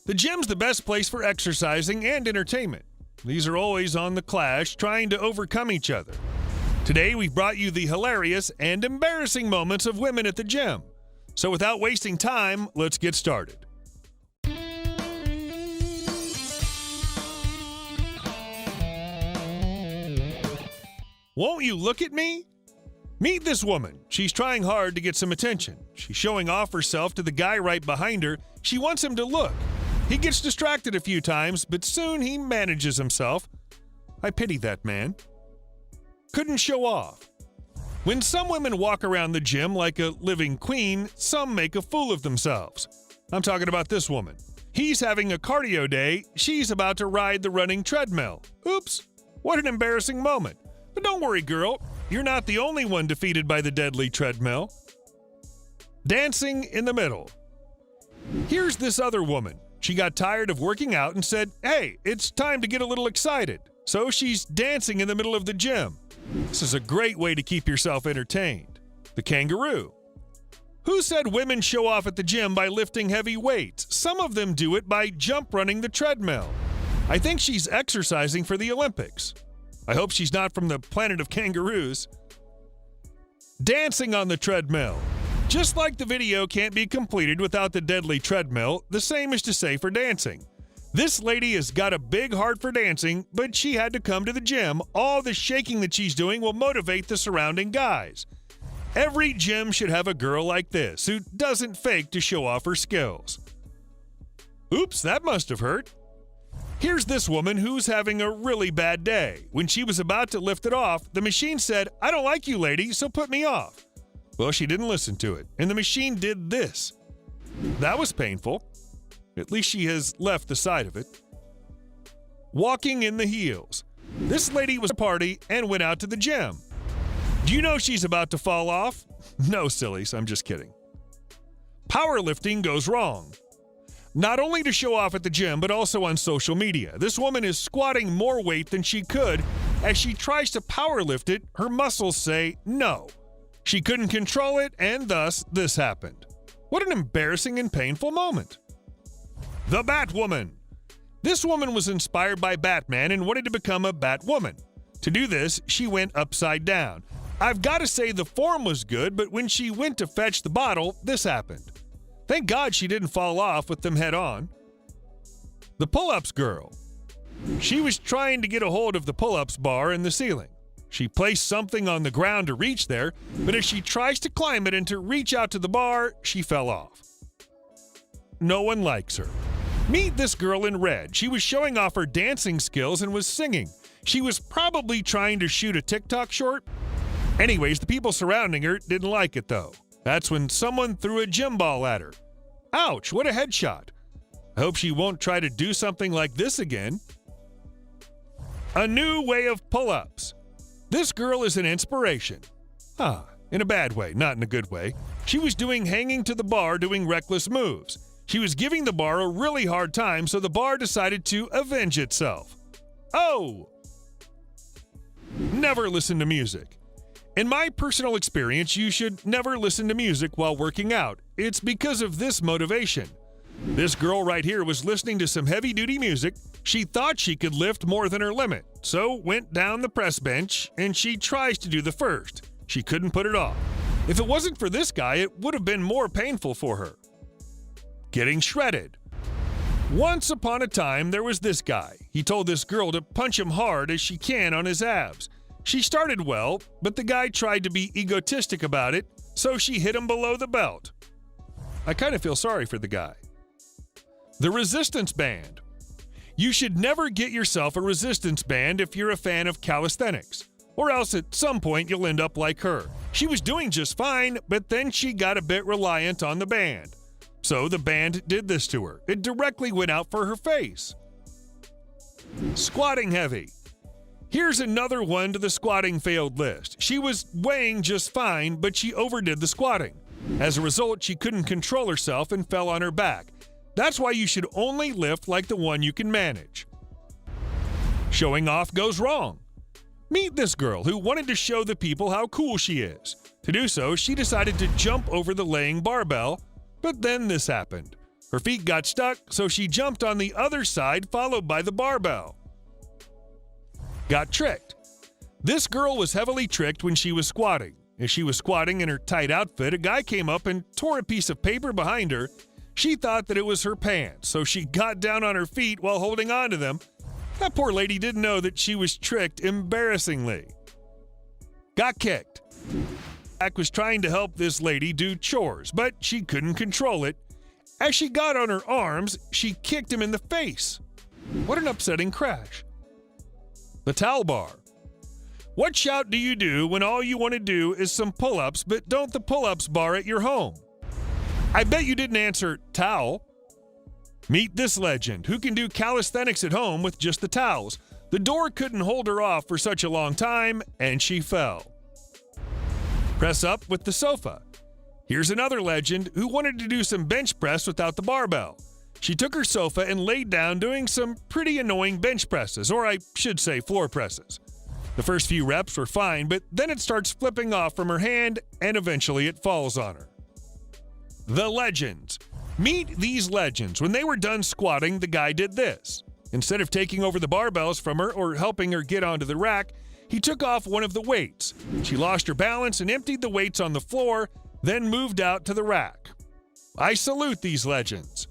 The gym's the best place for exercising and entertainment. These are always on the clash, trying to overcome each other. Today, we've brought you the hilarious and embarrassing moments of women at the gym. So without wasting time, let's get started. Won't you look at me? Meet this woman. She's trying hard to get some attention. She's showing off herself to the guy right behind her. She wants him to look. He gets distracted a few times, but soon he manages himself. I pity that man. Couldn't show off. When some women walk around the gym like a living queen, some make a fool of themselves. I'm talking about this woman. He's having a cardio day. She's about to ride the running treadmill. Oops, what an embarrassing moment. But don't worry, girl. You're not the only one defeated by the deadly treadmill. Dancing in the middle. Here's this other woman. She got tired of working out and said, hey, it's time to get a little excited. So she's dancing in the middle of the gym. This is a great way to keep yourself entertained. The kangaroo. Who said women show off at the gym by lifting heavy weights? Some of them do it by jump running the treadmill. I think she's exercising for the Olympics. I hope she's not from the planet of kangaroos. Dancing on the treadmill. Just like the video can't be completed without the deadly treadmill, the same is to say for dancing. This lady has got a big heart for dancing, but she had to come to the gym. All the shaking that she's doing will motivate the surrounding guys. Every gym should have a girl like this who doesn't fake to show off her skills. Oops, that must have hurt. Here's this woman who's having a really bad day. When she was about to lift it off, the machine said, I don't like you, lady, so put me off. Well, she didn't listen to it, and the machine did this. That was painful. At least she has left the side of it. Walking in the heels. This lady was at a party and went out to the gym. Do you know she's about to fall off? No, sillies, I'm just kidding. Powerlifting goes wrong. Not only to show off at the gym, but also on social media. This woman is squatting more weight than she could. As she tries to powerlift it, her muscles say no. She couldn't control it, and thus this happened. What an embarrassing and painful moment. The Batwoman. This woman was inspired by Batman and wanted to become a Batwoman. To do this, she went upside down. I've got to say the form was good, but when she went to fetch the bottle, this happened. Thank God she didn't fall off with them head on. The pull-ups girl. She was trying to get a hold of the pull-ups bar in the ceiling. She placed something on the ground to reach there, but as she tries to climb it and to reach out to the bar, she fell off. No one likes her. Meet this girl in red. She was showing off her dancing skills and was singing. She was probably trying to shoot a TikTok short. Anyways, the people surrounding her didn't like it though. That's when someone threw a gym ball at her. Ouch, what a headshot. I hope she won't try to do something like this again. A new way of pull-ups. This girl is an inspiration. In a bad way, not in a good way. She was doing hanging to the bar doing reckless moves. She was giving the bar a really hard time, so the bar decided to avenge itself. Oh! Never listen to music. In my personal experience, you should never listen to music while working out. It's because of this motivation. This girl right here was listening to some heavy-duty music. She thought she could lift more than her limit, so went down the press bench, and she tries to do the first. She couldn't put it off. If it wasn't for this guy, it would have been more painful for her. Getting shredded. Once upon a time, there was this guy. He told this girl to punch him hard as she can on his abs. She started well, but the guy tried to be egotistic about it, so she hit him below the belt. I kind of feel sorry for the guy. The resistance band. You should never get yourself a resistance band if you're a fan of calisthenics, or else at some point you'll end up like her. She was doing just fine, but then she got a bit reliant on the band. So the band did this to her. It directly went out for her face. Squatting heavy. Here's another one to the squatting failed list. She was weighing just fine, but she overdid the squatting. As a result, she couldn't control herself and fell on her back. That's why you should only lift like the one you can manage. Showing off goes wrong. Meet this girl who wanted to show the people how cool she is. To do so, she decided to jump over the laying barbell, but then this happened. Her feet got stuck, so she jumped on the other side, followed by the barbell. Got tricked. This girl was heavily tricked when she was squatting. As she was squatting in her tight outfit, a guy came up and tore a piece of paper behind her. She thought that it was her pants, so she got down on her feet while holding on to them. That poor lady didn't know that she was tricked embarrassingly. Got kicked. Jack was trying to help this lady do chores, but she couldn't control it. As she got on her arms, she kicked him in the face. What an upsetting crash. The towel bar. What shout do you do when all you want to do is some pull-ups, but don't the pull-ups bar at your home? I bet you didn't answer towel. Meet this legend who can do calisthenics at home with just the towels. The door couldn't hold her off for such a long time, and she fell. Press up with the sofa. Here's another legend who wanted to do some bench press without the barbell. She took her sofa and laid down doing some pretty annoying bench presses, or I should say floor presses. The first few reps were fine, but then it starts flipping off from her hand, and eventually it falls on her. The legends. Meet these legends. When they were done squatting, the guy did this. Instead of taking over the barbells from her or helping her get onto the rack, he took off one of the weights. She lost her balance and emptied the weights on the floor, then moved out to the rack. I salute these legends.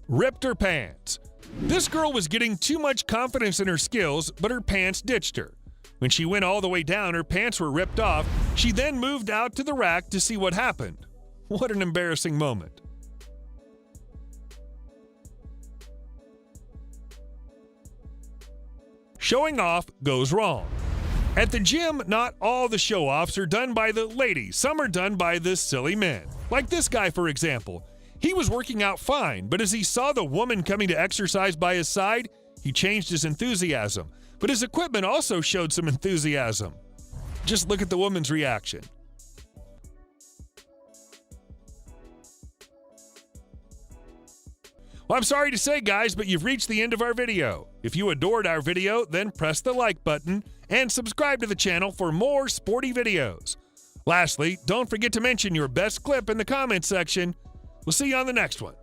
Ripped her pants. This girl was getting too much confidence in her skills, but her pants ditched her. When she went all the way down, her pants were ripped off. She then moved out to the rack to see what happened. What an embarrassing moment. Showing off goes wrong. At the gym, not all the show-offs are done by the ladies. Some are done by the silly men. Like this guy, for example. He was working out fine, but as he saw the woman coming to exercise by his side, he changed his enthusiasm. But his equipment also showed some enthusiasm. Just look at the woman's reaction. Well, I'm sorry to say, guys, but you've reached the end of our video. If you adored our video, then press the like button and subscribe to the channel for more sporty videos. Lastly, don't forget to mention your best clip in the comments section. We'll see you on the next one.